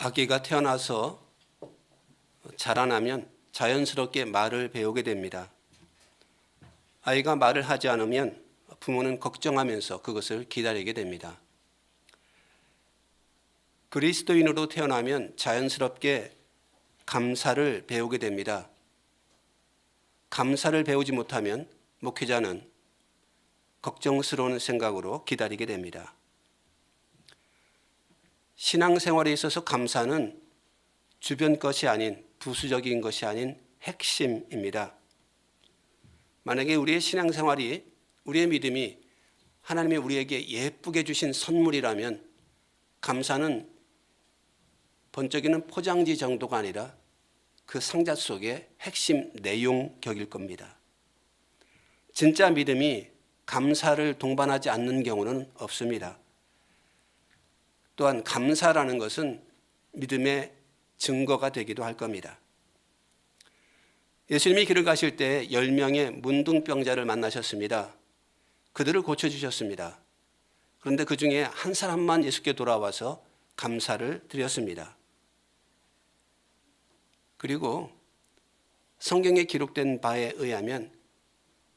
아기가 태어나서 자라나면 자연스럽게 말을 배우게 됩니다. 아이가 말을 하지 않으면 부모는 걱정하면서 그것을 기다리게 됩니다. 그리스도인으로 태어나면 자연스럽게 감사를 배우게 됩니다. 감사를 배우지 못하면 목회자는 걱정스러운 생각으로 기다리게 됩니다. 신앙생활에 있어서 감사는 주변 것이 아닌, 부수적인 것이 아닌 핵심입니다. 만약에 우리의 신앙생활이, 우리의 믿음이 하나님이 우리에게 예쁘게 주신 선물이라면 감사는 번쩍이는 포장지 정도가 아니라 그 상자 속의 핵심 내용격일 겁니다. 진짜 믿음이 감사를 동반하지 않는 경우는 없습니다. 또한 감사라는 것은 믿음의 증거가 되기도 할 겁니다. 예수님이 길을 가실 때 10명의 문둥병자를 만나셨습니다. 그들을 고쳐주셨습니다. 그런데 그 중에 한 사람만 예수께 돌아와서 감사를 드렸습니다. 그리고 성경에 기록된 바에 의하면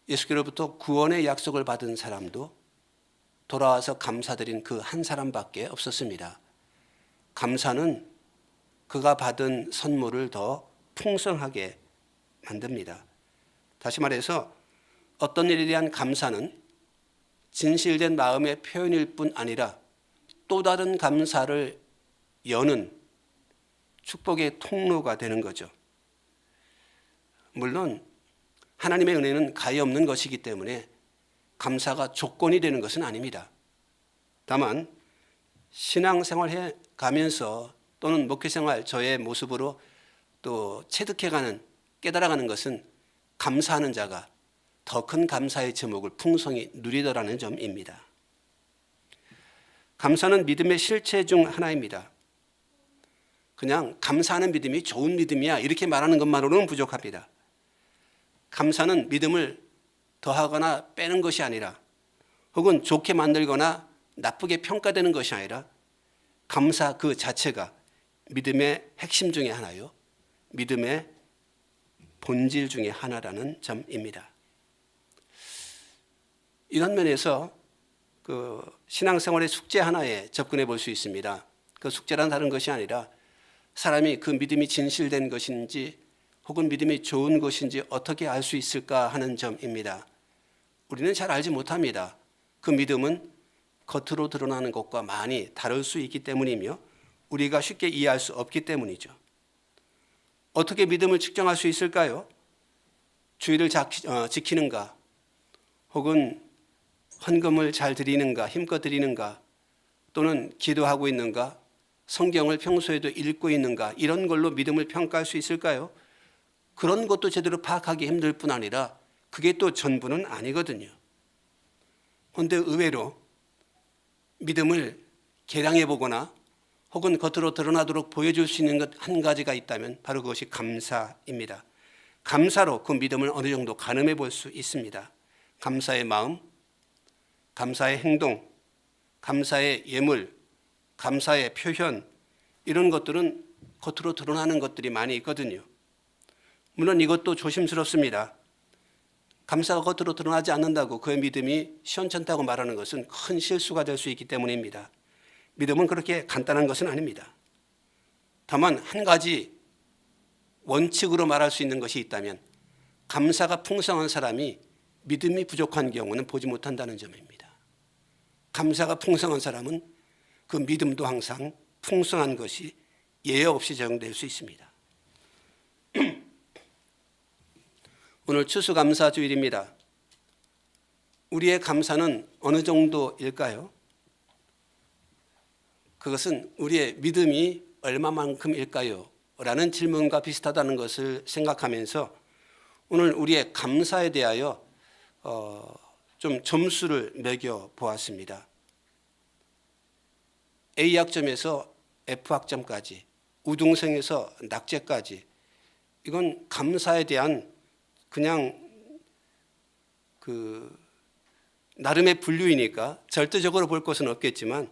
예수께로부터 구원의 약속을 받은 사람도 돌아와서 감사드린 그 한 사람밖에 없었습니다. 감사는 그가 받은 선물을 더 풍성하게 만듭니다. 다시 말해서 어떤 일에 대한 감사는 진실된 마음의 표현일 뿐 아니라 또 다른 감사를 여는 축복의 통로가 되는 거죠. 물론 하나님의 은혜는 가히 없는 것이기 때문에 감사가 조건이 되는 것은 아닙니다. 다만 신앙생활해 가면서 또는 목회생활 저의 모습으로 또 체득해가는, 깨달아가는 것은 감사하는 자가 더 큰 감사의 제목을 풍성히 누리더라는 점입니다. 감사는 믿음의 실체 중 하나입니다. 그냥 감사하는 믿음이 좋은 믿음이야 이렇게 말하는 것만으로는 부족합니다. 감사는 믿음을 더하거나 빼는 것이 아니라, 혹은 좋게 만들거나 나쁘게 평가되는 것이 아니라 감사 그 자체가 믿음의 핵심 중에 하나요, 믿음의 본질 중에 하나라는 점입니다. 이런 면에서 그 신앙생활의 숙제 하나에 접근해 볼 수 있습니다. 그 숙제란 다른 것이 아니라 사람이 그 믿음이 진실된 것인지 혹은 믿음이 좋은 것인지 어떻게 알 수 있을까 하는 점입니다. 우리는 잘 알지 못합니다. 그 믿음은 겉으로 드러나는 것과 많이 다를 수 있기 때문이며 우리가 쉽게 이해할 수 없기 때문이죠. 어떻게 믿음을 측정할 수 있을까요? 주의를 지키는가, 혹은 헌금을 잘 드리는가, 힘껏 드리는가, 또는 기도하고 있는가, 성경을 평소에도 읽고 있는가, 이런 걸로 믿음을 평가할 수 있을까요? 그런 것도 제대로 파악하기 힘들 뿐 아니라 그게 또 전부는 아니거든요. 그런데 의외로 믿음을 계량해 보거나 혹은 겉으로 드러나도록 보여줄 수 있는 것 한 가지가 있다면 바로 그것이 감사입니다. 감사로 그 믿음을 어느 정도 가늠해 볼 수 있습니다. 감사의 마음, 감사의 행동, 감사의 예물, 감사의 표현, 이런 것들은 겉으로 드러나는 것들이 많이 있거든요. 물론 이것도 조심스럽습니다. 감사가 겉으로 드러나지 않는다고 그의 믿음이 시원찮다고 말하는 것은 큰 실수가 될 수 있기 때문입니다. 믿음은 그렇게 간단한 것은 아닙니다. 다만 한 가지 원칙으로 말할 수 있는 것이 있다면 감사가 풍성한 사람이 믿음이 부족한 경우는 보지 못한다는 점입니다. 감사가 풍성한 사람은 그 믿음도 항상 풍성한 것이 예외 없이 적용될 수 있습니다. 오늘 추수감사주일입니다. 우리의 감사는 어느 정도일까요? 그것은 우리의 믿음이 얼마만큼일까요? 라는 질문과 비슷하다는 것을 생각하면서 오늘 우리의 감사에 대하여 좀 점수를 매겨 보았습니다. A학점에서 F학점까지, 우등생에서 낙제까지, 이건 감사에 대한 그냥 나름의 분류이니까 절대적으로 볼 것은 없겠지만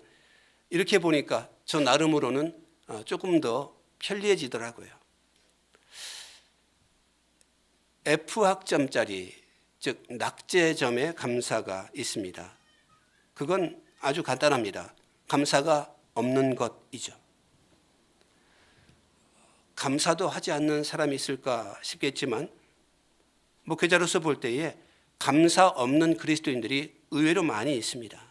이렇게 보니까 저 나름으로는 조금 더 편리해지더라고요. F학점짜리, 즉 낙제점의 감사가 있습니다. 그건 아주 간단합니다. 감사가 없는 것이죠. 감사도 하지 않는 사람이 있을까 싶겠지만 목회자로서 볼 때에 감사 없는 그리스도인들이 의외로 많이 있습니다.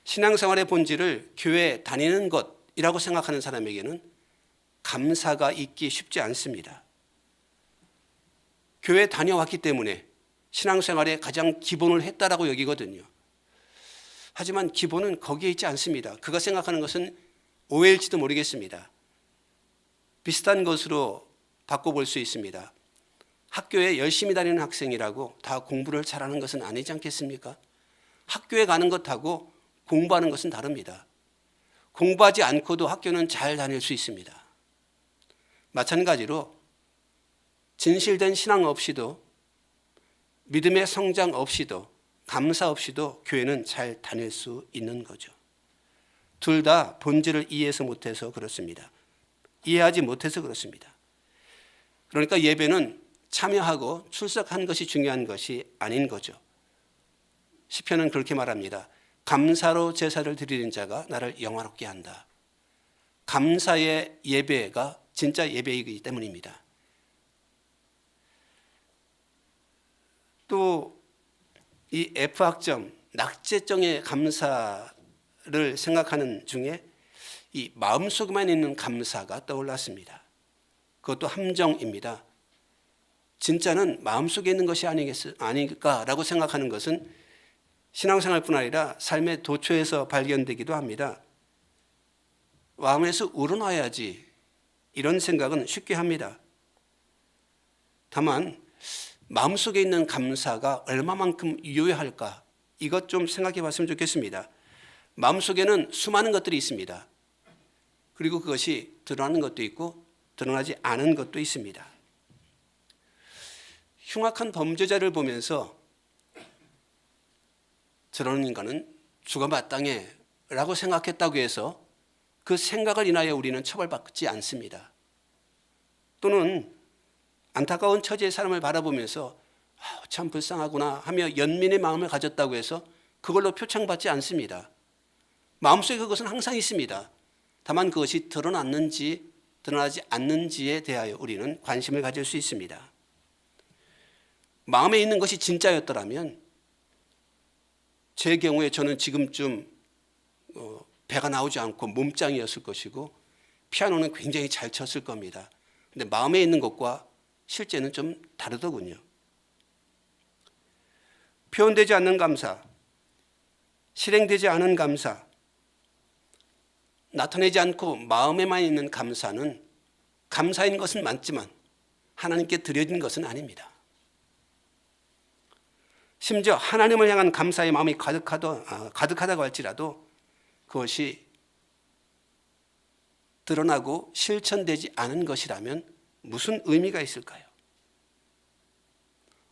신앙생활의 본질을 교회 다니는 것이라고 생각하는 사람에게는 감사가 있기 쉽지 않습니다. 교회 다녀왔기 때문에 신앙생활의 가장 기본을 했다라고 여기거든요. 하지만 기본은 거기에 있지 않습니다. 그가 생각하는 것은 오해일지도 모르겠습니다. 비슷한 것으로 바꿔볼 수 있습니다. 학교에 열심히 다니는 학생이라고 다 공부를 잘하는 것은 아니지 않겠습니까? 학교에 가는 것하고 공부하는 것은 다릅니다. 공부하지 않고도 학교는 잘 다닐 수 있습니다. 마찬가지로 진실된 신앙 없이도, 믿음의 성장 없이도, 감사 없이도 교회는 잘 다닐 수 있는 거죠. 둘 다 본질을 이해해서 못해서 그렇습니다. 이해하지 못해서 그렇습니다. 그러니까 예배는 참여하고 출석한 것이 중요한 것이 아닌 거죠. 시편은 그렇게 말합니다. 감사로 제사를 드리는 자가 나를 영화롭게 한다. 감사의 예배가 진짜 예배이기 때문입니다. 또 이 F학점, 낙제점의 감사를 생각하는 중에 이 마음속에만 있는 감사가 떠올랐습니다. 그것도 함정입니다. 진짜는 마음속에 있는 것이 아닐까라고 생각하는 것은 신앙생활뿐 아니라 삶의 도처에서 발견되기도 합니다. 마음에서 우러나야지 이런 생각은 쉽게 합니다. 다만 마음속에 있는 감사가 얼마만큼 유효할까, 이것 좀 생각해 봤으면 좋겠습니다. 마음속에는 수많은 것들이 있습니다. 그리고 그것이 드러나는 것도 있고 드러나지 않은 것도 있습니다. 흉악한 범죄자를 보면서 저런 인간은 죽어 마땅해 라고 생각했다고 해서 그 생각을 인하여 우리는 처벌받지 않습니다. 또는 안타까운 처지의 사람을 바라보면서 참 불쌍하구나 하며 연민의 마음을 가졌다고 해서 그걸로 표창받지 않습니다. 마음속에 그것은 항상 있습니다. 다만 그것이 드러났는지 드러나지 않는지에 대하여 우리는 관심을 가질 수 있습니다. 마음에 있는 것이 진짜였더라면 제 경우에 저는 지금쯤 배가 나오지 않고 몸짱이었을 것이고 피아노는 굉장히 잘 쳤을 겁니다. 근데 마음에 있는 것과 실제는 좀 다르더군요. 표현되지 않는 감사, 실행되지 않은 감사, 나타내지 않고 마음에만 있는 감사는 감사인 것은 맞지만 하나님께 드려진 것은 아닙니다. 심지어 하나님을 향한 감사의 마음이 가득하다고 할지라도 그것이 드러나고 실천되지 않은 것이라면 무슨 의미가 있을까요?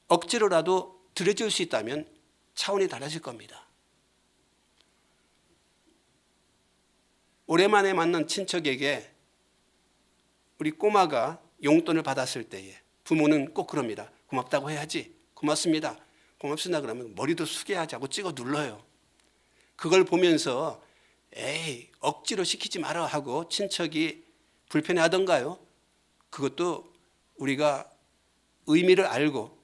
억지로라도 드려질 수 있다면 차원이 달라질 겁니다. 오랜만에 만난 친척에게 우리 꼬마가 용돈을 받았을 때에 부모는 꼭 그럽니다. 고맙다고 해야지. 고맙습니다. 고맙습니다 그러면 머리도 숙여야지 하고 찍어 눌러요. 그걸 보면서 에이 억지로 시키지 마라 하고 친척이 불편해하던가요? 그것도 우리가 의미를 알고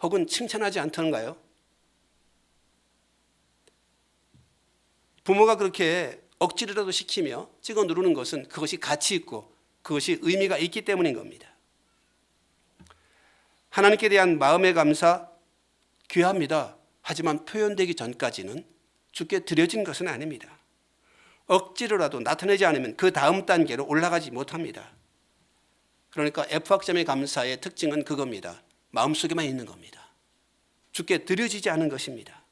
혹은 칭찬하지 않던가요? 부모가 그렇게 억지로라도 시키며 찍어 누르는 것은 그것이 가치 있고 그것이 의미가 있기 때문인 겁니다. 하나님께 대한 마음의 감사 귀합니다. 하지만 표현되기 전까지는 주께 드려진 것은 아닙니다. 억지로라도 나타내지 않으면 그 다음 단계로 올라가지 못합니다. 그러니까 F학점의 감사의 특징은 그겁니다. 마음속에만 있는 겁니다. 주께 드려지지 않은 것입니다.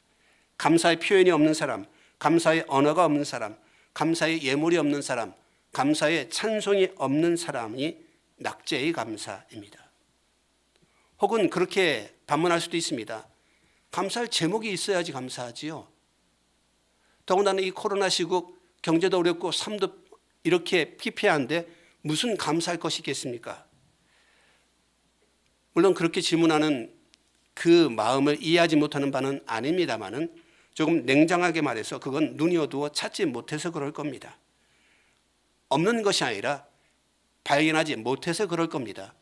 감사의 표현이 없는 사람, 감사의 언어가 없는 사람, 감사의 예물이 없는 사람, 감사의 찬송이 없는 사람이 낙제의 감사입니다. 혹은 그렇게 반문할 수도 있습니다. 감사할 제목이 있어야지 감사하지요. 더군다나 이 코로나 시국 경제도 어렵고 삶도 이렇게 피폐한데 무슨 감사할 것이 있겠습니까? 물론 그렇게 질문하는 그 마음을 이해하지 못하는 바는 아닙니다만은 조금 냉정하게 말해서 그건 눈이 어두워 찾지 못해서 그럴 겁니다. 없는 것이 아니라 발견하지 못해서 그럴 겁니다.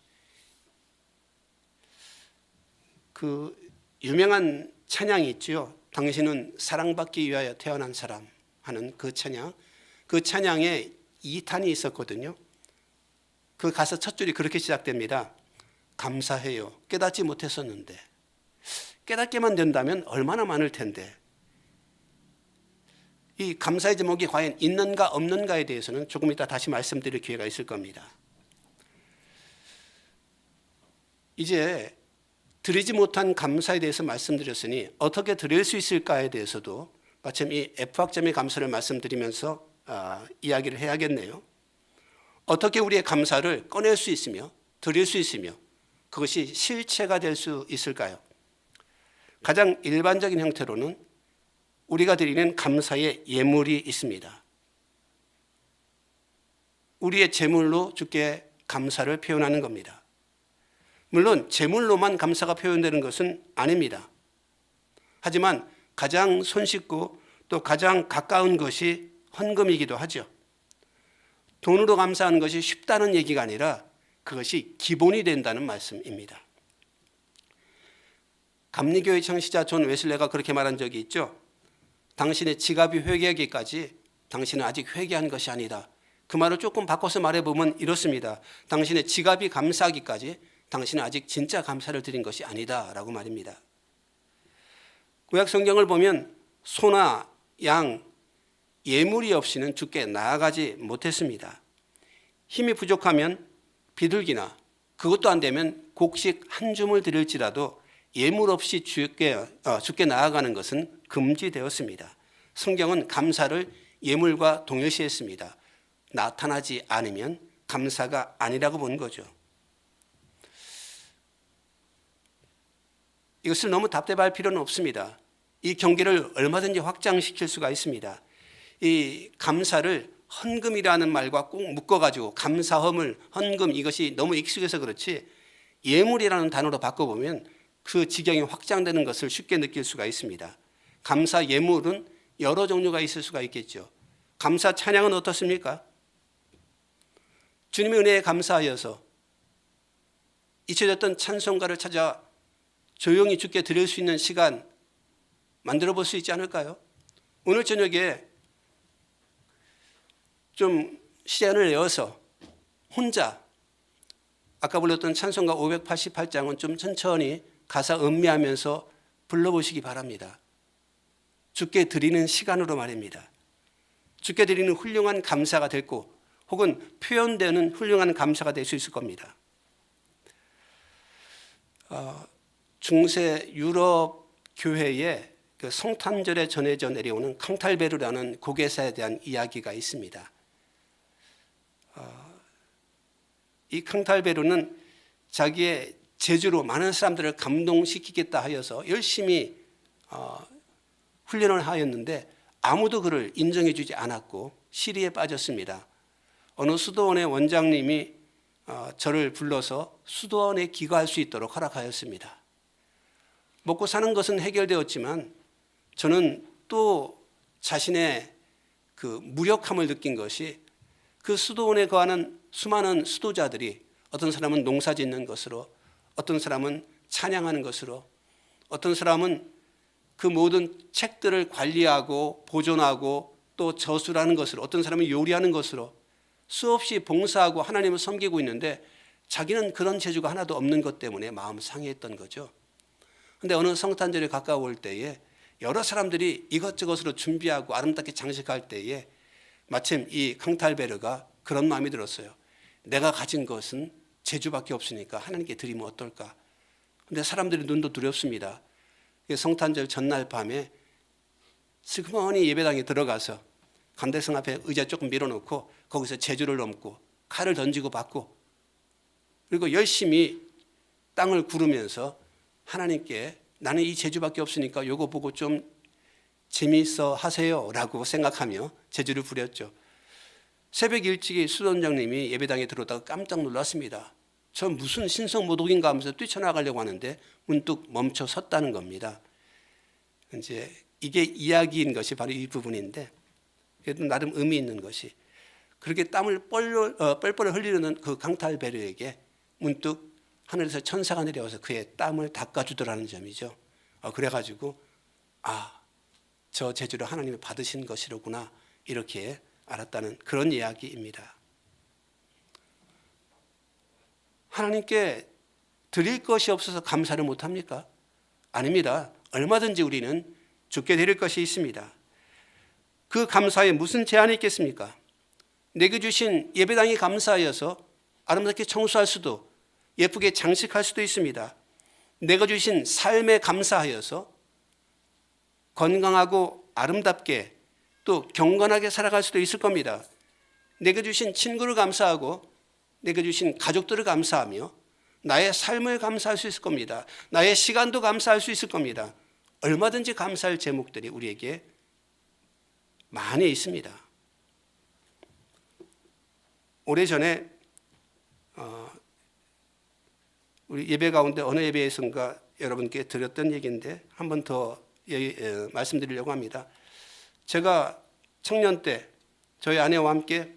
그 유명한 찬양이 있죠. 당신은 사랑받기 위하여 태어난 사람 하는 그 찬양. 그 찬양에 2탄이 있었거든요. 그 가사 첫 줄이 그렇게 시작됩니다. 감사해요. 깨닫지 못했었는데. 깨닫게만 된다면 얼마나 많을 텐데. 이 감사의 제목이 과연 있는가 없는가에 대해서는 조금 이따 다시 말씀드릴 기회가 있을 겁니다. 이제 드리지 못한 감사에 대해서 말씀드렸으니 어떻게 드릴 수 있을까에 대해서도 마침 이 F학점의 감사를 말씀드리면서 이야기를 해야겠네요. 어떻게 우리의 감사를 꺼낼 수 있으며 드릴 수 있으며 그것이 실체가 될 수 있을까요? 가장 일반적인 형태로는 우리가 드리는 감사의 예물이 있습니다. 우리의 제물로 주께 감사를 표현하는 겁니다. 물론 제물로만 감사가 표현되는 것은 아닙니다. 하지만 가장 손쉽고 또 가장 가까운 것이 헌금이기도 하죠. 돈으로 감사하는 것이 쉽다는 얘기가 아니라 그것이 기본이 된다는 말씀입니다. 감리교의 창시자 존 웨슬레가 그렇게 말한 적이 있죠. 당신의 지갑이 회개하기까지 당신은 아직 회개한 것이 아니다. 그 말을 조금 바꿔서 말해보면 이렇습니다. 당신의 지갑이 감사하기까지 당신은 아직 진짜 감사를 드린 것이 아니다 라고 말입니다. 구약 성경을 보면 소나 양, 예물이 없이는 주께 나아가지 못했습니다. 힘이 부족하면 비둘기나 그것도 안 되면 곡식 한 줌을 드릴지라도 예물 없이 주께 나아가는 것은 금지되었습니다. 성경은 감사를 예물과 동일시했습니다. 나타나지 않으면 감사가 아니라고 본 거죠. 이것을 너무 답답할 필요는 없습니다. 이 경계를 얼마든지 확장시킬 수가 있습니다. 이 감사를 헌금이라는 말과 꼭 묶어가지고 감사헌을 헌금 이것이 너무 익숙해서 그렇지 예물이라는 단어로 바꿔보면 그 지경이 확장되는 것을 쉽게 느낄 수가 있습니다. 감사 예물은 여러 종류가 있을 수가 있겠죠. 감사 찬양은 어떻습니까? 주님의 은혜에 감사하여서 잊혀졌던 찬송가를 찾아 조용히 주께 드릴 수 있는 시간 만들어 볼 수 있지 않을까요? 오늘 저녁에 좀 시간을 내어서 혼자 아까 불렀던 찬송가 588장은 좀 천천히 가사 음미하면서 불러보시기 바랍니다. 주께 드리는 시간으로 말입니다. 주께 드리는 훌륭한 감사가 됐고 혹은 표현되는 훌륭한 감사가 될 수 있을 겁니다. 중세 유럽 교회에 그 성탄절에 전해져 내려오는 캉탈베르라는 고개사에 대한 이야기가 있습니다. 이 캉탈베르는 자기의 재주로 많은 사람들을 감동시키겠다 하여서 열심히 훈련을 하였는데 아무도 그를 인정해 주지 않았고 시리에 빠졌습니다. 어느 수도원의 원장님이 저를 불러서 수도원에 기거할 수 있도록 허락하였습니다. 먹고 사는 것은 해결되었지만 저는 또 자신의 그 무력함을 느낀 것이 그 수도원에 거하는 수많은 수도자들이 어떤 사람은 농사 짓는 것으로 어떤 사람은 찬양하는 것으로 어떤 사람은 그 모든 책들을 관리하고 보존하고 또 저술하는 것으로 어떤 사람은 요리하는 것으로 수없이 봉사하고 하나님을 섬기고 있는데 자기는 그런 재주가 하나도 없는 것 때문에 마음 상해했던 거죠. 그런데 어느 성탄절이 가까울 때에 여러 사람들이 이것저것으로 준비하고 아름답게 장식할 때에 마침 이 캉탈베르가 그런 마음이 들었어요. 내가 가진 것은 재주밖에 없으니까 하나님께 드리면 어떨까. 그런데 사람들이 눈도 두렵습니다. 성탄절 전날 밤에 슬그머니 예배당에 들어가서 간대성 앞에 의자 조금 밀어놓고 거기서 재주를 넘고 칼을 던지고 받고 그리고 열심히 땅을 구르면서 하나님께 나는 이 재주밖에 없으니까 요거 보고 좀 재미있어 하세요 라고 생각하며 재주를 부렸죠. 새벽 일찍이 수원장님이 예배당에 들어오다가 깜짝 놀랐습니다. 저 무슨 신성모독인가 하면서 뛰쳐나가려고 하는데 문득 멈춰 섰다는 겁니다. 이제 이게 이야기인 것이 바로 이 부분인데, 그래도 나름 의미 있는 것이, 그렇게 땀을 뻘뻘 흘리는 그 강탈베르에게 문득 하늘에서 천사가 내려와서 그의 땀을 닦아주더라는 점이죠. 그래가지고 저 제주를 하나님이 받으신 것이로구나, 이렇게 알았다는 그런 이야기입니다. 하나님께 드릴 것이 없어서 감사를 못합니까? 아닙니다. 얼마든지 우리는 주께 드릴 것이 있습니다. 그 감사에 무슨 제한이 있겠습니까? 내게 주신 예배당이 감사하여서 아름답게 청소할 수도, 예쁘게 장식할 수도 있습니다. 내가 주신 삶에 감사하여서 건강하고 아름답게 또 경건하게 살아갈 수도 있을 겁니다. 내게 주신 친구를 감사하고 내게 주신 가족들을 감사하며 나의 삶을 감사할 수 있을 겁니다. 나의 시간도 감사할 수 있을 겁니다. 얼마든지 감사할 제목들이 우리에게 많이 있습니다. 오래전에 우리 예배 가운데 어느 예배에선가 여러분께 드렸던 얘기인데 한 번 더 말씀드리려고 합니다. 제가 청년 때 저희 아내와 함께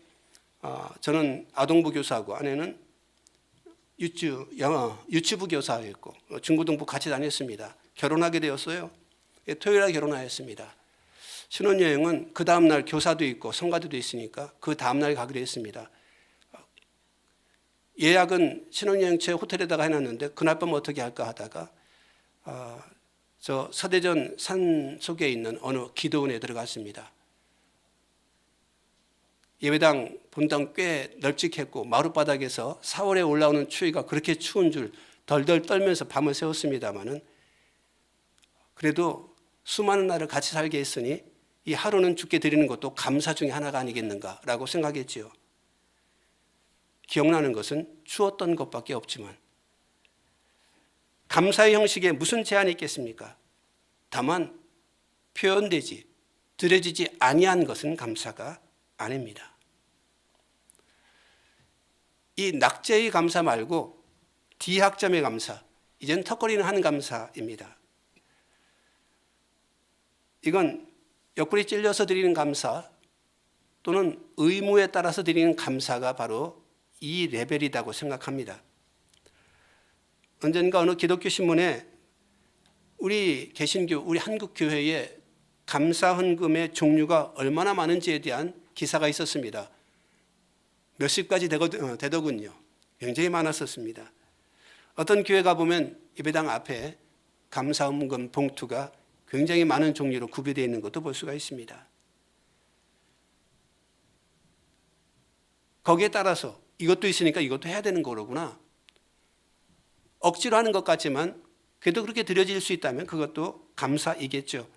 저는 아동부 교사하고 아내는 유치부 교사였고 중고등부 같이 다녔습니다. 결혼하게 되었어요. 토요일에 결혼하였습니다. 신혼여행은 그 다음날 교사도 있고 성가대도 있으니까 그 다음날 가기로 했습니다. 예약은 신혼여행처 호텔에다가 해놨는데 그날 밤 어떻게 할까 하다가 저 서대전 산 속에 있는 어느 기도원에 들어갔습니다. 예배당 본당 꽤 널찍했고 마룻바닥에서 4월에 올라오는 추위가 그렇게 추운 줄 덜덜 떨면서 밤을 새웠습니다마는 그래도 수많은 날을 같이 살게 했으니 이 하루는 주께 드리는 것도 감사 중에 하나가 아니겠는가라고 생각했지요. 기억나는 것은 추웠던 것밖에 없지만 감사의 형식에 무슨 제한이 있겠습니까? 다만 표현되지 드려지지 아니한 것은 감사가 아닙니다. 이 낙제의 감사 말고 D학점의 감사, 이제는 턱걸이는 한 감사입니다. 이건 옆구리 찔려서 드리는 감사 또는 의무에 따라서 드리는 감사가 바로 이 레벨이라고 생각합니다. 언젠가 어느 기독교 신문에 우리 개신교, 우리 한국교회의 감사 헌금의 종류가 얼마나 많은지에 대한 기사가 있었습니다. 몇십 가지 되더군요. 굉장히 많았었습니다. 어떤 교회 가보면 예배당 앞에 감사 헌금 봉투가 굉장히 많은 종류로 구비되어 있는 것도 볼 수가 있습니다. 거기에 따라서 이것도 있으니까 이것도 해야 되는 거로구나. 억지로 하는 것 같지만 그래도 그렇게 드려질 수 있다면 그것도 감사이겠죠.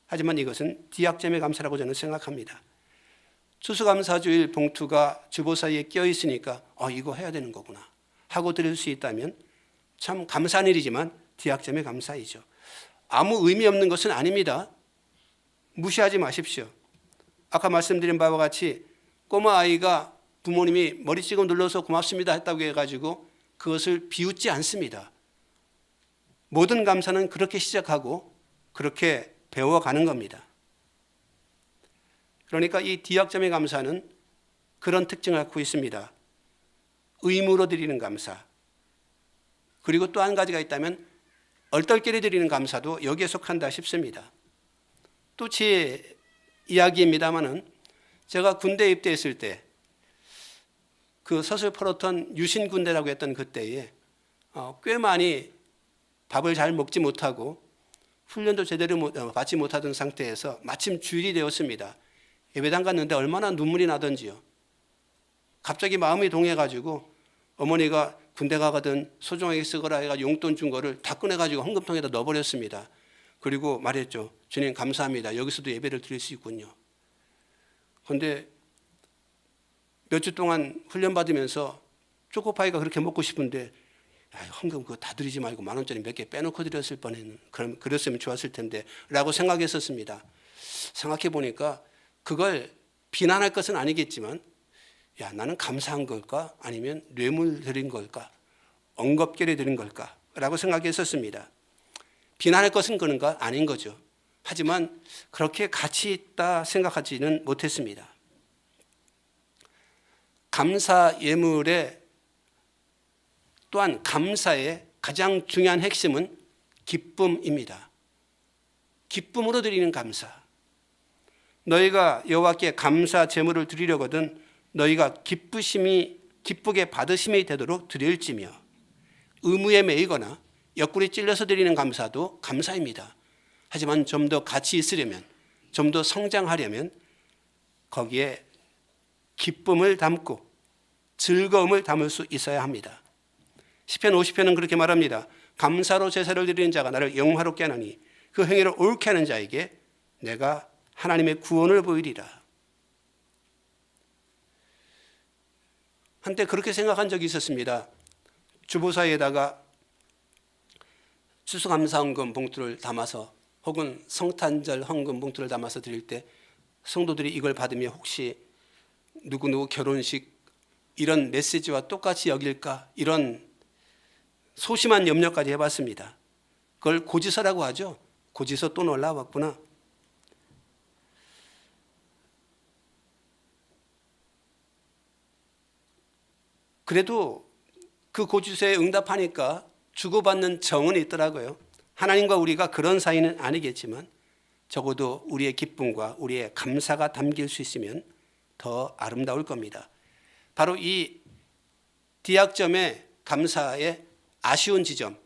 하지만 이것은 D학점의 감사라고 저는 생각합니다. 추수감사주일 봉투가 주보 사이에 끼어 있으니까 이거 해야 되는 거구나 하고 드릴 수 있다면 참 감사한 일이지만 D학점의 감사이죠. 아무 의미 없는 것은 아닙니다. 무시하지 마십시오. 아까 말씀드린 바와 같이 꼬마 아이가 부모님이 머리 찍어 눌러서 고맙습니다 했다고 해가지고 그것을 비웃지 않습니다. 모든 감사는 그렇게 시작하고 그렇게 배워가는 겁니다. 그러니까 이 D학점의 감사는 그런 특징을 갖고 있습니다. 의무로 드리는 감사. 그리고 또 한 가지가 있다면 얼떨결에 드리는 감사도 여기에 속한다 싶습니다. 또 제 이야기입니다마는 제가 군대에 입대했을 때 그 서슬퍼렇던 유신군대라고 했던 그때에 꽤 많이 밥을 잘 먹지 못하고 훈련도 제대로 받지 못하던 상태에서 마침 주일이 되었습니다. 예배당 갔는데 얼마나 눈물이 나던지요. 갑자기 마음이 동해가지고 어머니가 군대 가거든 소중하게 쓰거라 해가지고 용돈 준 거를 다 꺼내가지고 헌금통에다 넣어버렸습니다. 그리고 말했죠. 주님 감사합니다. 여기서도 예배를 드릴 수 있군요. 그런데 몇 주 동안 훈련받으면서 초코파이가 그렇게 먹고 싶은데 헌금 그거 다 드리지 말고 10,000원짜리 몇 개 빼놓고 드렸을 뻔했는 그랬으면 좋았을 텐데 라고 생각했었습니다. 생각해 보니까 그걸 비난할 것은 아니겠지만 야, 나는 감사한 걸까? 아니면 뇌물 드린 걸까? 엉겁결에 드린 걸까? 라고 생각했었습니다. 비난할 것은 그런가? 아닌 거죠. 하지만 그렇게 가치 있다 생각하지는 못했습니다. 감사 예물의 또한 감사의 가장 중요한 핵심은 기쁨입니다. 기쁨으로 드리는 감사. 너희가 여호와께 감사 제물을 드리려거든 너희가 기쁘게 받으심이 되도록 드릴지며, 의무에 매이거나 옆구리 찔려서 드리는 감사도 감사입니다. 하지만 좀 더 가치 있으려면, 좀 더 성장하려면 거기에 기쁨을 담고 즐거움을 담을 수 있어야 합니다. 시편 50편은 그렇게 말합니다. 감사로 제사를 드리는 자가 나를 영화롭게 하나니 그 행위를 옳게 하는 자에게 내가 하나님의 구원을 보이리라. 한때 그렇게 생각한 적이 있었습니다. 주보사에다가 추수감사헌금 봉투를 담아서 혹은 성탄절 헌금 봉투를 담아서 드릴 때 성도들이 이걸 받으면 혹시 누구누구 결혼식 이런 메시지와 똑같이 여길까, 이런 소심한 염려까지 해봤습니다. 그걸 고지서라고 하죠. 고지서 또 올라왔구나. 그래도 그 고지서에 응답하니까 주고받는 정은 있더라고요. 하나님과 우리가 그런 사이는 아니겠지만 적어도 우리의 기쁨과 우리의 감사가 담길 수 있으면 더 아름다울 겁니다. 바로 이 D학점의 감사의 아쉬운 지점,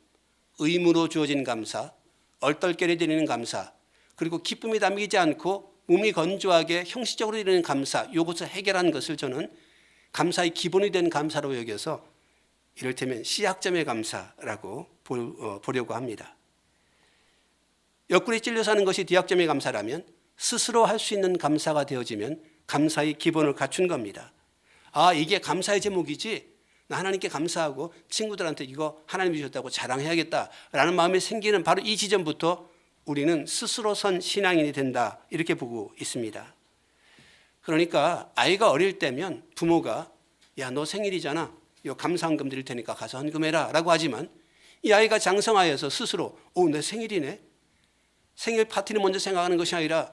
의무로 주어진 감사, 얼떨결에 드리는 감사, 그리고 기쁨이 담기지 않고 몸이 건조하게 형식적으로 드리는 감사, 이것을 해결한 것을 저는 감사의 기본이 된 감사로 여겨서 이를테면 C학점의 감사라고 보려고 합니다. 옆구리 찔려 사는 것이 D학점의 감사라면 스스로 할 수 있는 감사가 되어지면 감사의 기본을 갖춘 겁니다. 아, 이게 감사의 제목이지? 나 하나님께 감사하고 친구들한테 이거 하나님이 주셨다고 자랑해야겠다라는 마음이 생기는 바로 이 지점부터 우리는 스스로 선 신앙인이 된다, 이렇게 보고 있습니다. 그러니까 아이가 어릴 때면 부모가 야, 너 생일이잖아, 이 감사헌금 드릴 테니까 가서 헌금해라 라고 하지만 이 아이가 장성하여서 스스로 내 생일이네, 생일 파티는 먼저 생각하는 것이 아니라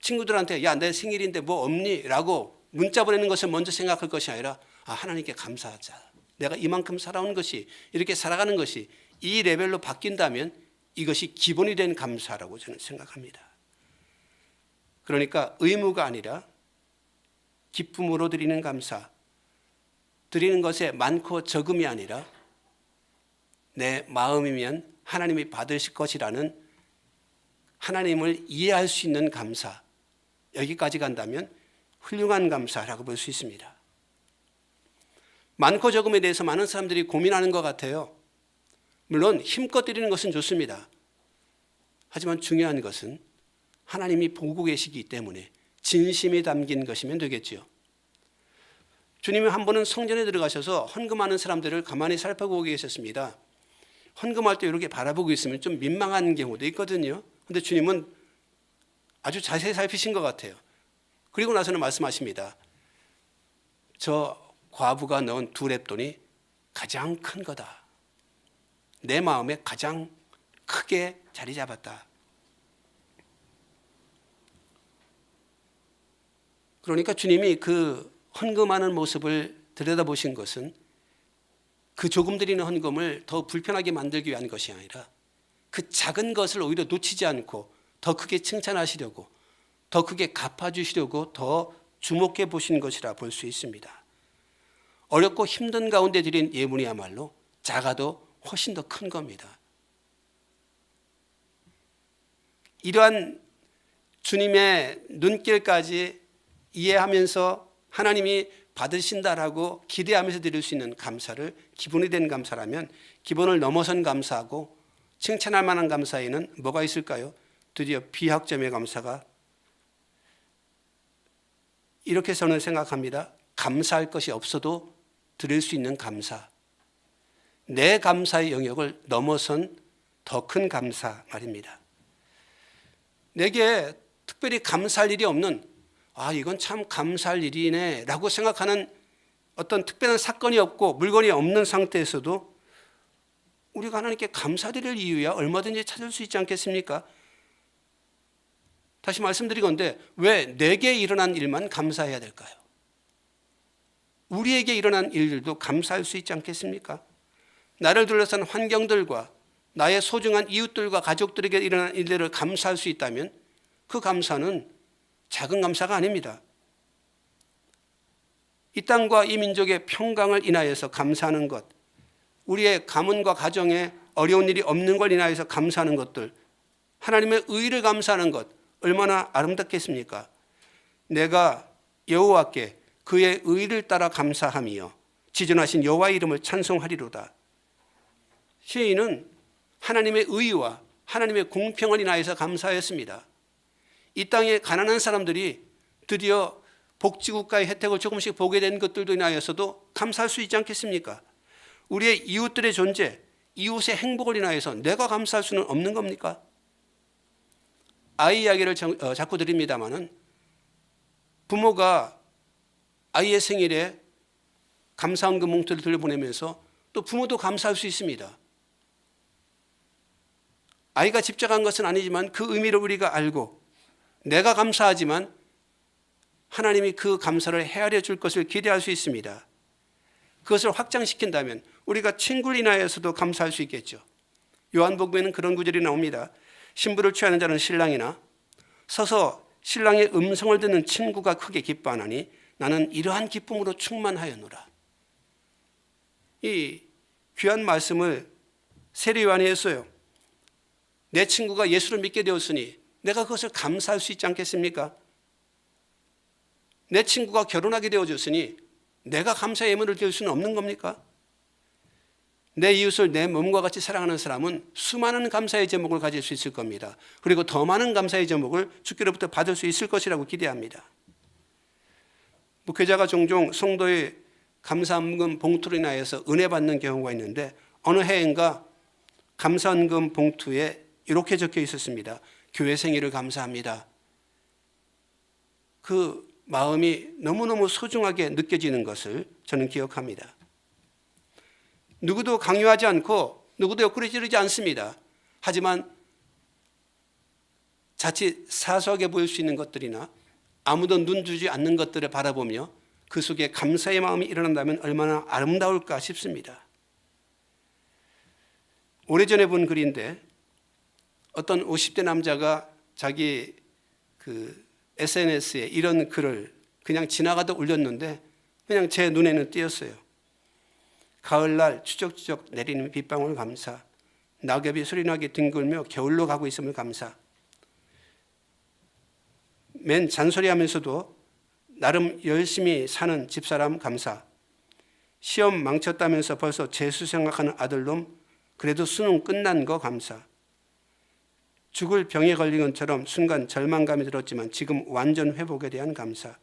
친구들한테 야, 내 생일인데 뭐 없니? 라고 문자 보내는 것을 먼저 생각할 것이 아니라 하나님께 감사하자, 내가 이만큼 살아온 것이, 이렇게 살아가는 것이 이 레벨로 바뀐다면 이것이 기본이 된 감사라고 저는 생각합니다. 그러니까 의무가 아니라 기쁨으로 드리는 감사, 드리는 것에 많고 적음이 아니라 내 마음이면 하나님이 받으실 것이라는 하나님을 이해할 수 있는 감사, 여기까지 간다면 훌륭한 감사라고 볼 수 있습니다. 많고 적음에 대해서 많은 사람들이 고민하는 것 같아요. 물론 힘껏 드리는 것은 좋습니다. 하지만 중요한 것은 하나님이 보고 계시기 때문에 진심이 담긴 것이면 되겠지요. 주님이 한 번은 성전에 들어가셔서 헌금하는 사람들을 가만히 살펴보고 계셨습니다. 헌금할 때 이렇게 바라보고 있으면 좀 민망한 경우도 있거든요. 그런데 주님은 아주 자세히 살피신 것 같아요. 그리고 나서는 말씀하십니다. 저 과부가 넣은 2렙돈이 가장 큰 거다. 내 마음에 가장 크게 자리 잡았다. 그러니까 주님이 그 헌금하는 모습을 들여다보신 것은 그 조금 드리는 헌금을 더 불편하게 만들기 위한 것이 아니라 그 작은 것을 오히려 놓치지 않고 더 크게 칭찬하시려고, 더 크게 갚아주시려고 더 주목해 보신 것이라 볼 수 있습니다. 어렵고 힘든 가운데 드린 예물이야말로 작아도 훨씬 더 큰 겁니다. 이러한 주님의 눈길까지 이해하면서 하나님이 받으신다라고 기대하면서 드릴 수 있는 감사를 기본이 된 감사라면 기본을 넘어선 감사하고 칭찬할 만한 감사에는 뭐가 있을까요? 드디어 B학점의 감사가, 이렇게 저는 생각합니다. 감사할 것이 없어도 드릴 수 있는 감사, 내 감사의 영역을 넘어선 더 큰 감사 말입니다. 내게 특별히 감사할 일이 없는 이건 참 감사할 일이네 라고 생각하는 어떤 특별한 사건이 없고 물건이 없는 상태에서도 우리가 하나님께 감사드릴 이유야 얼마든지 찾을 수 있지 않겠습니까? 다시 말씀드리건대 왜 내게 일어난 일만 감사해야 될까요? 우리에게 일어난 일들도 감사할 수 있지 않겠습니까? 나를 둘러싼 환경들과 나의 소중한 이웃들과 가족들에게 일어난 일들을 감사할 수 있다면 그 감사는 작은 감사가 아닙니다. 이 땅과 이 민족의 평강을 인하여서 감사하는 것, 우리의 가문과 가정에 어려운 일이 없는 걸 인하여서 감사하는 것들, 하나님의 의를 감사하는 것 얼마나 아름답겠습니까? 내가 여호와께 그의 의를 따라 감사하며 지존하신 여호와의 이름을 찬송하리로다. 시인은 하나님의 의와 하나님의 공평을 인하여서 감사했습니다. 이 땅에 가난한 사람들이 드디어 복지국가의 혜택을 조금씩 보게 된 것들도 인하여서도 감사할 수 있지 않겠습니까? 우리의 이웃들의 존재, 이웃의 행복을 인하여서 내가 감사할 수는 없는 겁니까? 아이 이야기를 자꾸 드립니다마는 부모가 아이의 생일에 감사헌금 뭉토를 돌려보내면서 또 부모도 감사할 수 있습니다. 아이가 집착한 것은 아니지만 그 의미를 우리가 알고 내가 감사하지만 하나님이 그 감사를 헤아려 줄 것을 기대할 수 있습니다. 그것을 확장시킨다면 우리가 친구를 인하여서도 감사할 수 있겠죠. 요한복음에는 그런 구절이 나옵니다. 신부를 취하는 자는 신랑이나 서서 신랑의 음성을 듣는 친구가 크게 기뻐하나니 나는 이러한 기쁨으로 충만하였노라. 이 귀한 말씀을 세례 요한이 했어요. 내 친구가 예수를 믿게 되었으니 내가 그것을 감사할 수 있지 않겠습니까? 내 친구가 결혼하게 되어졌으니 내가 감사의 예물을 드릴 수는 없는 겁니까? 내 이웃을 내 몸과 같이 사랑하는 사람은 수많은 감사의 제목을 가질 수 있을 겁니다. 그리고 더 많은 감사의 제목을 주께로부터 받을 수 있을 것이라고 기대합니다. 목회자가 종종 성도의 감사헌금 봉투로 인하여서 은혜 받는 경우가 있는데 어느 해인가 감사헌금 봉투에 이렇게 적혀 있었습니다. 교회 생일을 감사합니다. 그 마음이 너무너무 소중하게 느껴지는 것을 저는 기억합니다. 누구도 강요하지 않고 누구도 옆구리 찌르지 않습니다. 하지만 자칫 사소하게 보일 수 있는 것들이나 아무도 눈 주지 않는 것들을 바라보며 그 속에 감사의 마음이 일어난다면 얼마나 아름다울까 싶습니다. 오래전에 본 글인데 어떤 50대 남자가 자기 SNS에 이런 글을 그냥 지나가다 올렸는데 그냥 제 눈에는 띄었어요. 가을날 추적추적 내리는 빗방울 감사, 낙엽이 소리나게 뒹굴며 겨울로 가고 있음을 감사. 맨 잔소리하면서도 나름 열심히 사는 집사람 감사. 시험 망쳤다면서 벌써 재수 생각하는 아들놈 그래도 수능 끝난 거 감사. 죽을 병에 걸린 것처럼 순간 절망감이 들었지만 지금 완전 회복에 대한 감사.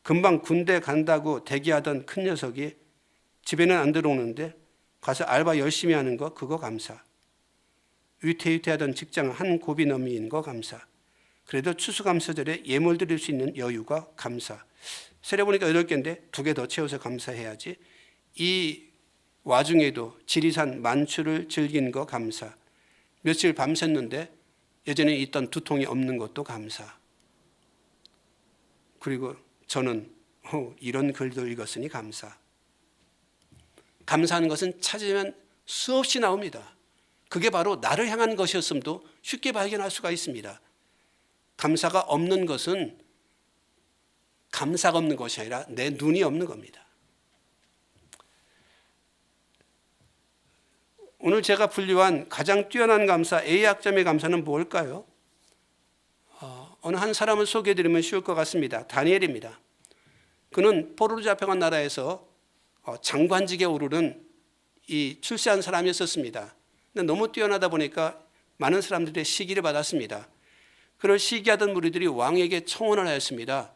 금방 군대 간다고 대기하던 큰 녀석이 집에는 안 들어오는데 가서 알바 열심히 하는 거 그거 감사. 위태위태하던 직장 한 곱이 넘긴 거 감사. 그래도 추수감사절에 예물 드릴 수 있는 여유가 감사. 세려보니까 8개인데 2개 더 채워서 감사해야지. 이 와중에도 지리산 만추를 즐긴 거 감사. 며칠 밤샜는데 예전에 있던 두통이 없는 것도 감사. 그리고 저는 이런 글도 읽었으니 감사. 감사하는 것은 찾으면 수없이 나옵니다. 그게 바로 나를 향한 것이었음도 쉽게 발견할 수가 있습니다. 감사가 없는 것은 감사가 없는 것이 아니라 내 눈이 없는 겁니다. 오늘 제가 분류한 가장 뛰어난 감사, A학점의 감사는 뭘까요? 어느 한 사람을 소개해드리면 쉬울 것 같습니다. 다니엘입니다. 그는 포로로 잡혀간 나라에서 장관직에 오르는 이 출세한 사람이었습니다. 근데 너무 뛰어나다 보니까 많은 사람들의 시기를 받았습니다. 그를 시기하던 무리들이 왕에게 청원을 하였습니다.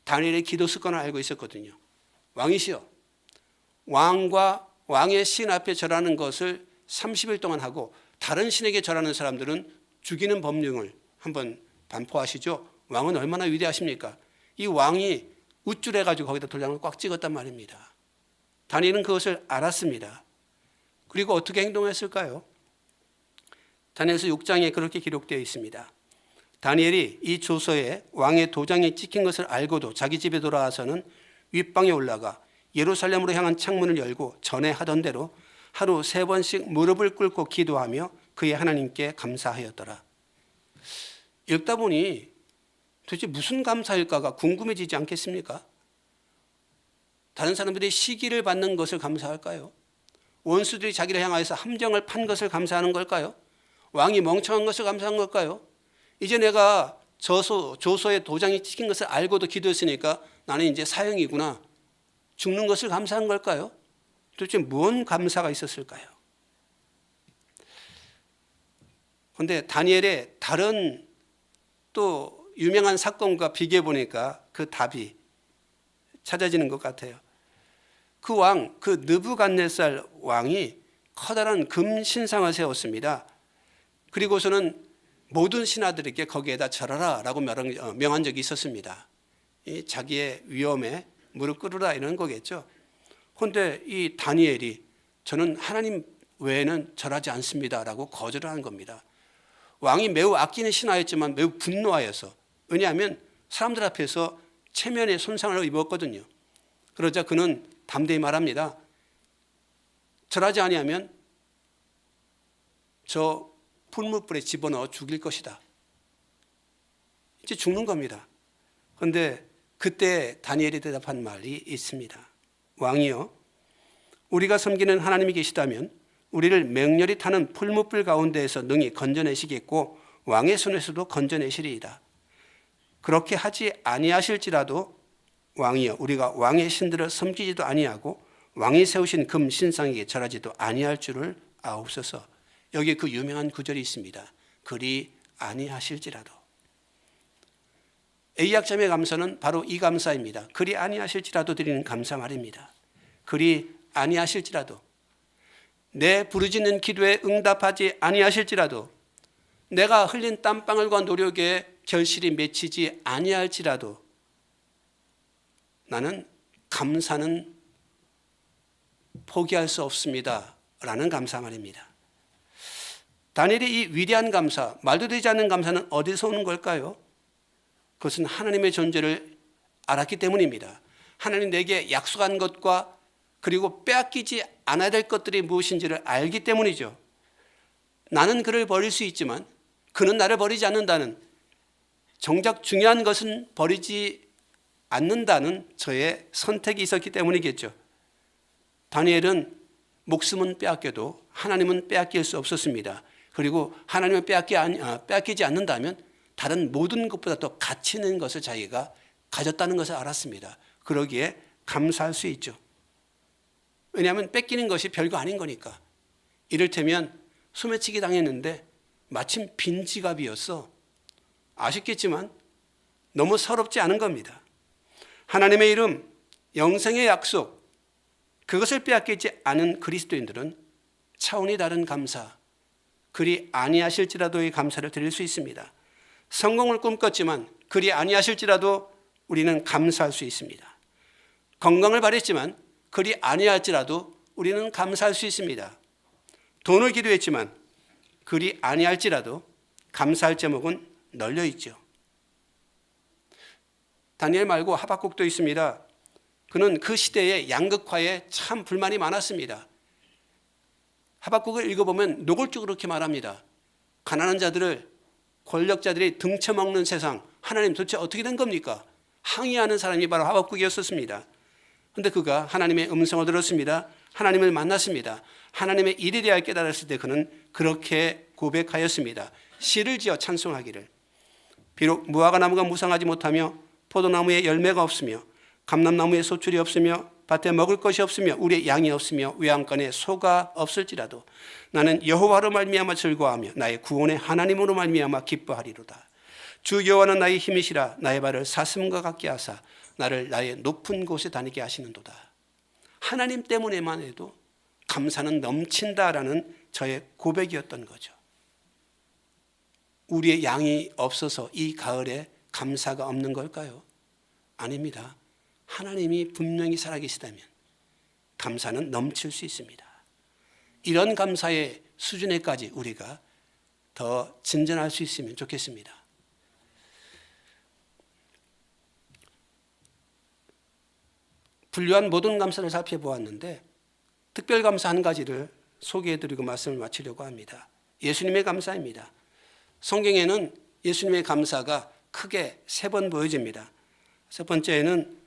다니엘의 기도 습관을 알고 있었거든요. 왕이시여, 왕과 왕의 신 앞에 절하는 것을 30일 동안 하고 다른 신에게 절하는 사람들은 죽이는 법령을 한번 반포하시죠. 왕은 얼마나 위대하십니까? 이 왕이 우쭐해가지고 거기다 돌장을 꽉 찍었단 말입니다. 다니엘은 그것을 알았습니다. 그리고 어떻게 행동했을까요? 다니엘서 6장에 그렇게 기록되어 있습니다. 다니엘이 이 조서에 왕의 도장이 찍힌 것을 알고도 자기 집에 돌아와서는 윗방에 올라가 예루살렘으로 향한 창문을 열고 전에 하던 대로 하루 3번씩 무릎을 꿇고 기도하며 그의 하나님께 감사하였더라. 읽다 보니 도대체 무슨 감사일까가 궁금해지지 않겠습니까? 다른 사람들이 시기를 받는 것을 감사할까요? 원수들이 자기를 향하여서 함정을 판 것을 감사하는 걸까요? 왕이 멍청한 것을 감사한 걸까요? 이제 내가 조서에 도장이 찍힌 것을 알고도 기도했으니까 나는 이제 사형이구나, 죽는 것을 감사한 걸까요? 도대체 뭔 감사가 있었을까요? 그런데 다니엘의 다른 또 유명한 사건과 비교해 보니까 그 답이 찾아지는 것 같아요. 그 왕, 그 느부갓네살 왕이 커다란 금 신상을 세웠습니다. 그리고서는 모든 신하들에게 거기에다 절하라 라고 명한 적이 있었습니다. 자기의 위엄에 무릎 꿇으라 이런 거겠죠. 그런데 이 다니엘이 저는 하나님 외에는 절하지 않습니다 라고 거절을 한 겁니다. 왕이 매우 아끼는 신하였지만 매우 분노하여서, 왜냐하면 사람들 앞에서 체면에 손상을 입었거든요. 그러자 그는 담대히 말합니다. 절하지 아니하면 저 풀무불에 집어넣어 죽일 것이다. 이제 죽는 겁니다. 그런데 그때 다니엘이 대답한 말이 있습니다. 왕이여, 우리가 섬기는 하나님이 계시다면 우리를 맹렬히 타는 풀무불 가운데에서 능히 건져내시겠고 왕의 손에서도 건져내시리이다. 그렇게 하지 아니하실지라도 왕이여, 우리가 왕의 신들을 섬기지도 아니하고 왕이 세우신 금 신상에게 절하지도 아니할 줄을 아옵소서. 여기에 그 유명한 구절이 있습니다. 그리 아니하실지라도. A약점의 감사는 바로 이 감사입니다. 그리 아니하실지라도 드리는 감사 말입니다. 그리 아니하실지라도, 내 부르짖는 기도에 응답하지 아니하실지라도, 내가 흘린 땀방울과 노력에 결실이 맺히지 아니할지라도 나는 감사는 포기할 수 없습니다 라는 감사 말입니다. 다니엘의 이 위대한 감사, 말도 되지 않는 감사는 어디서 오는 걸까요? 그것은 하나님의 존재를 알았기 때문입니다. 하나님 내게 약속한 것과 그리고 빼앗기지 않아야 될 것들이 무엇인지를 알기 때문이죠. 나는 그를 버릴 수 있지만 그는 나를 버리지 않는다는, 정작 중요한 것은 버리지 않는다는 저의 선택이 있었기 때문이겠죠. 다니엘은 목숨은 빼앗겨도 하나님은 빼앗길 수 없었습니다. 그리고 하나님을 빼앗기지 않는다면 다른 모든 것보다 더 가치 있는 것을 자기가 가졌다는 것을 알았습니다. 그러기에 감사할 수 있죠. 왜냐하면 뺏기는 것이 별거 아닌 거니까. 이를테면 소매치기 당했는데 마침 빈 지갑이었어. 아쉽겠지만 너무 서럽지 않은 겁니다. 하나님의 이름, 영생의 약속, 그것을 빼앗기지 않은 그리스도인들은 차원이 다른 감사, 그리 아니하실지라도의 감사를 드릴 수 있습니다. 성공을 꿈꿨지만 그리 아니하실지라도 우리는 감사할 수 있습니다. 건강을 바랬지만 그리 아니할지라도 우리는 감사할 수 있습니다. 돈을 기도했지만 그리 아니할지라도 감사할 제목은 널려 있죠. 다니엘 말고 하박국도 있습니다. 그는 그 시대의 양극화에 참 불만이 많았습니다. 하박국을 읽어보면 노골적으로 그렇게 말합니다. 가난한 자들을, 권력자들이 등쳐먹는 세상, 하나님 도대체 어떻게 된 겁니까? 항의하는 사람이 바로 하박국이었습니다. 그런데 그가 하나님의 음성을 들었습니다. 하나님을 만났습니다. 하나님의 일에 대하여 깨달았을 때 그는 그렇게 고백하였습니다. 시를 지어 찬송하기를, 비록 무화과 나무가 무성하지 못하며 포도나무에 열매가 없으며 감람나무에 소출이 없으며 밭에 먹을 것이 없으며 우리의 양이 없으며 외양간에 소가 없을지라도 나는 여호와로 말미암아 즐거워하며 나의 구원의 하나님으로 말미암아 기뻐하리로다. 주 여호와는 나의 힘이시라. 나의 발을 사슴과 같게 하사 나를 나의 높은 곳에 다니게 하시는도다. 하나님 때문에만 해도 감사는 넘친다라는 저의 고백이었던 거죠. 우리의 양이 없어서 이 가을에 감사가 없는 걸까요? 아닙니다. 하나님이 분명히 살아계시다면 감사는 넘칠 수 있습니다. 이런 감사의 수준에까지 우리가 더 진전할 수 있으면 좋겠습니다. 분류한 모든 감사를 살펴보았는데 특별 감사 한 가지를 소개해드리고 말씀을 마치려고 합니다. 예수님의 감사입니다. 성경에는 예수님의 감사가 크게 3번 보여집니다. 첫 번째는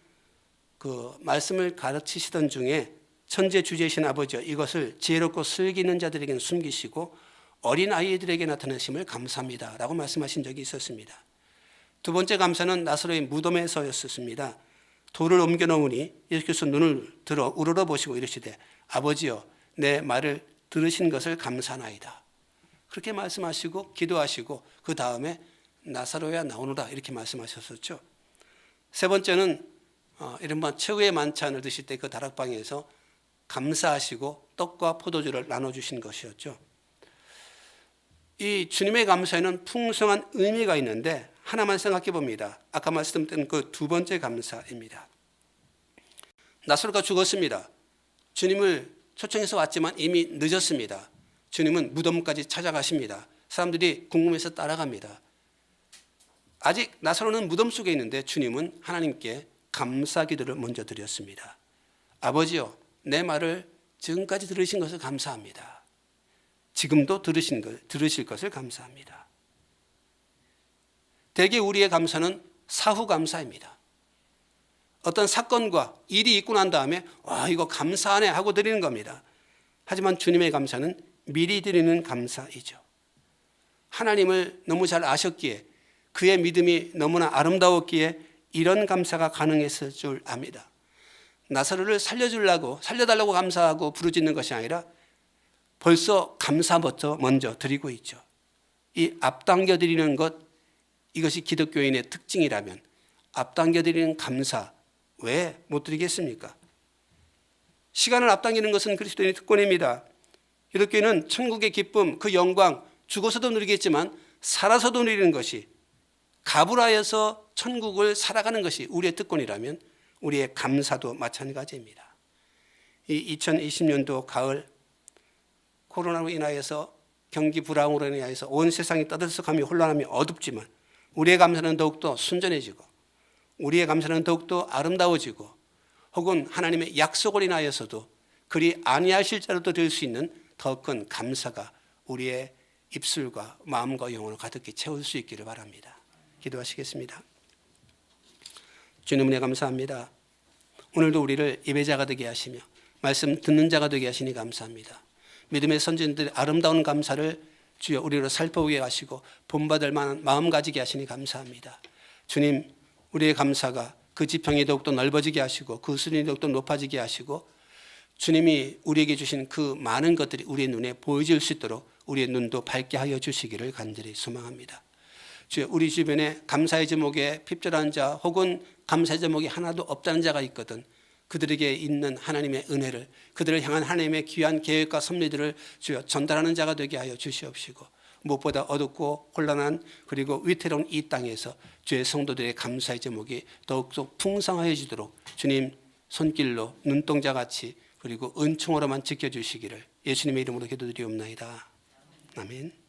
그 말씀을 가르치시던 중에 천재 주제이신 아버지여 이것을 지혜롭고 슬기 있는 자들에게는 숨기시고 어린 아이들에게 나타내심을 감사합니다 라고 말씀하신 적이 있었습니다. 두 번째 감사는 나사로의 무덤에서였습니다. 돌을 옮겨 놓으니 예수께서 눈을 들어 우러러 보시고 이르시되 아버지여 내 말을 들으신 것을 감사하나이다. 그렇게 말씀하시고 기도하시고 그 다음에 나사로야 나오노라 이렇게 말씀하셨었죠. 세 번째는 이른바 최후의 만찬을 드실 때 그 다락방에서 감사하시고 떡과 포도주를 나눠주신 것이었죠. 이 주님의 감사에는 풍성한 의미가 있는데 하나만 생각해 봅니다. 아까 말씀드린 그 두 번째 감사입니다. 나사로가 죽었습니다. 주님을 초청해서 왔지만 이미 늦었습니다. 주님은 무덤까지 찾아가십니다. 사람들이 궁금해서 따라갑니다. 아직 나사로는 무덤 속에 있는데 주님은 하나님께 감사 기도를 먼저 드렸습니다. 아버지요, 내 말을 지금까지 들으신 것을 감사합니다. 지금도 들으실 것을 감사합니다. 대개 우리의 감사는 사후 감사입니다. 어떤 사건과 일이 있고 난 다음에 와 이거 감사하네 하고 드리는 겁니다. 하지만 주님의 감사는 미리 드리는 감사이죠. 하나님을 너무 잘 아셨기에 그의 믿음이 너무나 아름다웠기에 이런 감사가 가능했을 줄 압니다. 나사로를 살려달라고 감사하고 부르짖는 것이 아니라 벌써 감사부터 먼저 드리고 있죠. 이 앞당겨 드리는 것, 이것이 기독교인의 특징이라면 앞당겨 드리는 감사 왜 못 드리겠습니까? 시간을 앞당기는 것은 그리스도인의 특권입니다. 기독교인은 천국의 기쁨, 그 영광 죽어서도 누리겠지만 살아서도 누리는 것이 가불하여서 천국을 살아가는 것이 우리의 특권이라면 우리의 감사도 마찬가지입니다. 이 2020년도 가을 코로나로 인하여서 경기 불황으로 인하여서 온 세상이 떠들썩하며 혼란하며 어둡지만 우리의 감사는 더욱더 순전해지고 우리의 감사는 더욱더 아름다워지고 혹은 하나님의 약속을 인하여서도 그리 아니하실 자로도 될 수 있는 더 큰 감사가 우리의 입술과 마음과 영혼을 가득히 채울 수 있기를 바랍니다. 기도하시겠습니다. 주님 은혜 감사합니다. 오늘도 우리를 예배자가 되게 하시며 말씀 듣는 자가 되게 하시니 감사합니다. 믿음의 선진들의 아름다운 감사를 주여 우리로 살펴보게 하시고 본받을 만한 마음 가지게 하시니 감사합니다. 주님 우리의 감사가 그 지평이 더욱더 넓어지게 하시고 그 수준이 더욱더 높아지게 하시고 주님이 우리에게 주신 그 많은 것들이 우리의 눈에 보여질 수 있도록 우리의 눈도 밝게 하여 주시기를 간절히 소망합니다. 주여 우리 주변에 감사의 제목에 핍절한 자 혹은 감사의 제목이 하나도 없다는 자가 있거든 그들에게 있는 하나님의 은혜를 그들을 향한 하나님의 귀한 계획과 섭리들을 주여 전달하는 자가 되게 하여 주시옵시고 무엇보다 어둡고 혼란한 그리고 위태로운 이 땅에서 주의 성도들의 감사의 제목이 더욱더 풍성해지도록 주님 손길로 눈동자같이 그리고 은총으로만 지켜주시기를 예수님의 이름으로 기도드리옵나이다. 아멘.